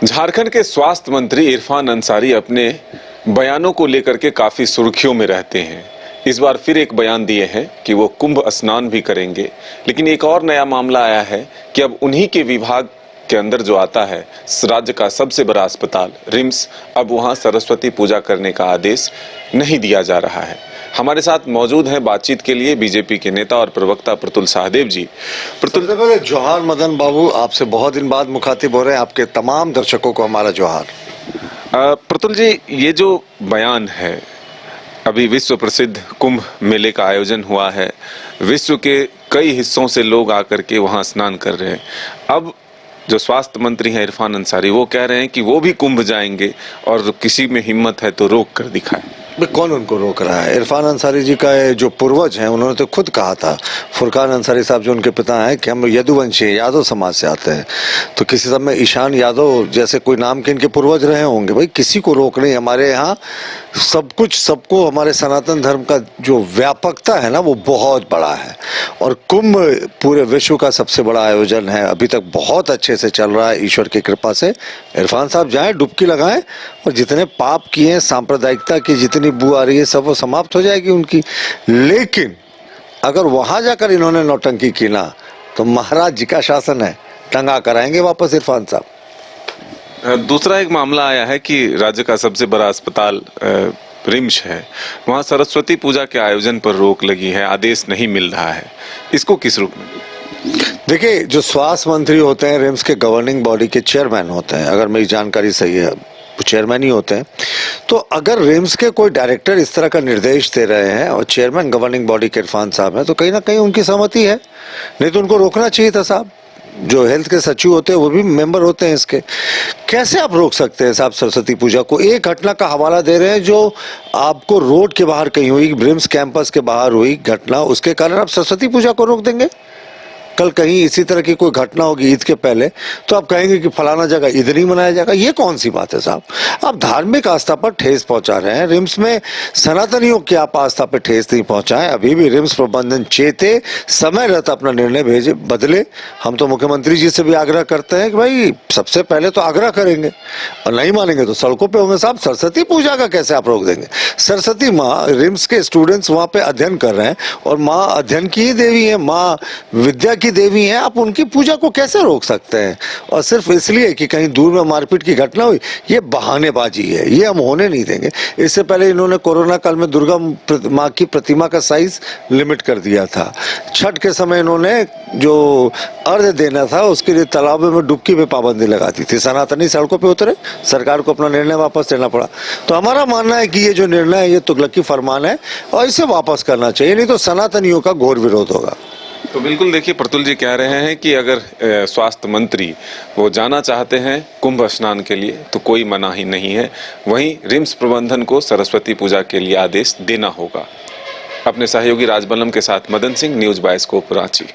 झारखंड के स्वास्थ्य मंत्री इरफान अंसारी अपने बयानों को लेकर के काफी सुर्खियों में रहते हैं। इस बार फिर एक बयान दिए हैं कि वो कुंभ स्नान भी करेंगे, लेकिन एक और नया मामला आया है कि अब उन्हीं के विभाग के अंदर जो आता है राज्य का सबसे बड़ा अस्पताल रिम्स, अब वहां सरस्वती पूजा करने का आदेश नहीं दिया जा रहा है। हमारे साथ मौजूद हैं बातचीत के लिए बीजेपी के नेता और प्रवक्ता प्रतुल सहदेव जी। प्रतुल, जोहार मदन बाबू, आपसे बहुत दिन बाद मुखातिब हो रहे हैं। आपके तमाम दर्शकों को हमारा जोहार। प्रतुल जी, ये जो बयान है, अभी विश्व प्रसिद्ध कुंभ मेले का आयोजन हुआ है, विश्व के कई हिस्सों से लोग आकर के वहां स्नान कर रहे हैं। अब जो स्वास्थ्य मंत्री हैं इरफान अंसारी, वो कह रहे हैं कि वो भी कुंभ जाएंगे और किसी में हिम्मत है तो रोक कर दिखाए। कौन उनको रोक रहा है? इरफान अंसारी जी का जो पूर्वज हैं, उन्होंने तो खुद कहा था, फुरकान अंसारी साहब जो उनके पिता हैं, कि हम यदुवंशी हैं, यादव समाज से आते हैं। तो किसी समय ईशान यादव जैसे कोई नाम के इनके पूर्वज रहे होंगे। भाई, किसी को रोक नहीं। हमारे यहाँ सब कुछ, सबको, हमारे सनातन धर्म का जो व्यापकता है ना, वो बहुत बड़ा है। और कुंभ पूरे विश्व का सबसे बड़ा आयोजन है। अभी तक बहुत अच्छे से चल रहा है, ईश्वर की कृपा से। इरफान साहब जाएं, डुबकी लगाएं, और जितने पाप किए, सांप्रदायिकता की जितनी बू आ रही है, सब वो समाप्त हो जाएगी उनकी। लेकिन अगर वहां जाकर इन्होंने नौटंकी की ना, तो महाराज जी का शासन है, टंगा कराएंगे वापस इरफान साहब। दूसरा एक मामला आया है कि राज्य का सबसे बड़ा अस्पताल रिम्स है, वहां सरस्वती पूजा के आयोजन पर रोक लगी है, आदेश नहीं मिल रहा है। इसको किस रूप में? देखिए, जो स्वास्थ्य मंत्री होते हैं रिम्स के गवर्निंग बॉडी के चेयरमैन होते हैं, अगर मेरी जानकारी सही है, चेयरमैन ही होते हैं। तो अगर रिम्स के कोई डायरेक्टर इस तरह का निर्देश दे रहे हैं और चेयरमैन गवर्निंग बॉडी के इरफान साहब हैं, तो कहीं ना कहीं उनकी सहमति है। नहीं तो उनको रोकना चाहिए था साहब। जो हेल्थ के सचिव होते हैं वो भी मेंबर होते हैं इसके। कैसे आप रोक सकते हैं साहब सरस्वती पूजा को? एक घटना का हवाला दे रहे हैं जो आपको रोड के बाहर कहीं हुई, रिम्स कैंपस के बाहर हुई घटना, उसके कारण आप सरस्वती पूजा को रोक देंगे? कल कहीं इसी तरह की कोई घटना होगी ईद के पहले, तो आप कहेंगे कि फलाना जगह ईद नहीं मनाया जाएगा। ये कौन सी बात है साहब? आप धार्मिक आस्था पर ठेस पहुंचा रहे हैं। रिम्स में सनातनियों की आप आस्था पर ठेस नहीं पहुंचाएं। अभी भी रिम्स प्रबंधन चेते, समय रहता अपना निर्णय भेजे, बदले। हम तो मुख्यमंत्री जी से भी आग्रह करते हैं कि भाई सबसे पहले तो आग्रह करेंगे, और नहीं मानेंगे तो सड़कों पे होंगे साहब। सरस्वती पूजा का कैसे आप रोक देंगे? सरस्वती माँ, रिम्स के स्टूडेंट्स वहाँ पे अध्ययन कर रहे हैं, और माँ अध्ययन की ही देवी है, माँ विद्या की देवी हैं। आप उनकी पूजा को कैसे रोक सकते हैं? और सिर्फ इसलिए कि कहीं दूर में मारपीट की घटना हुई, ये बहानेबाजी है, ये हम होने नहीं देंगे। इससे पहले इन्होंने कोरोना काल में दुर्गा माँ की प्रतिमा का साइज लिमिट कर दिया था। छठ के समय इन्होंने जो अर्घ देना था, उसके लिए तालाब में डुबकी पे पाबंदी लगा दी थी। सनातनी सड़कों पे उतरे, सरकार को अपना निर्णय वापस लेना पड़ा। तो हमारा मानना है कि ये जो निर्णय है, ये तुगलकी फरमान है, और इसे वापस करना चाहिए, नहीं तो सनातनियों का घोर विरोध होगा। तो बिल्कुल, देखिए, प्रतुल जी कह रहे हैं कि अगर स्वास्थ्य मंत्री वो जाना चाहते हैं कुंभ स्नान के लिए तो कोई मनाही नहीं है। वहीं रिम्स प्रबंधन को सरस्वती पूजा के लिए आदेश देना होगा। अपने सहयोगी राजबल्लम के साथ मदन सिंह, न्यूज बायोस्कोप, रांची।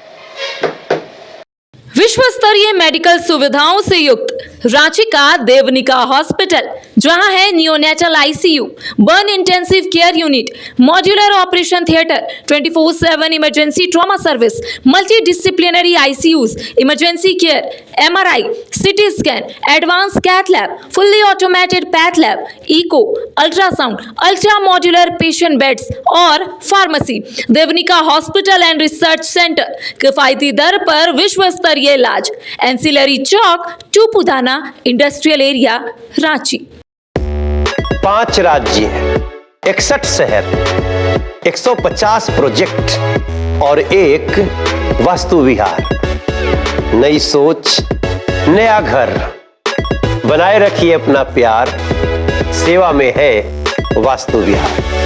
विश्व स्तरीय मेडिकल सुविधाओं से युक्त रांची का देवनिका हॉस्पिटल, जहां है neonatal ICU, burn intensive care unit, modular operation theatre, 24/7 emergency trauma service, multi disciplinary ICUs, emergency care, MRI, CT scan, advance cath lab, fully automated path lab, echo, ultrasound, ultra modular patient beds और pharmacy. Devanika hospital and research centre, किफायती दर पर विश्व स्तरीय इलाज, ancillary Chowk, Tupudana industrial area, Ranchi. 5 राज्य, 61 शहर, 150 project और एक वास्तु विहार। नई सोच, नया घर। बनाए रखिए अपना प्यार, सेवा में है वास्तु विहार।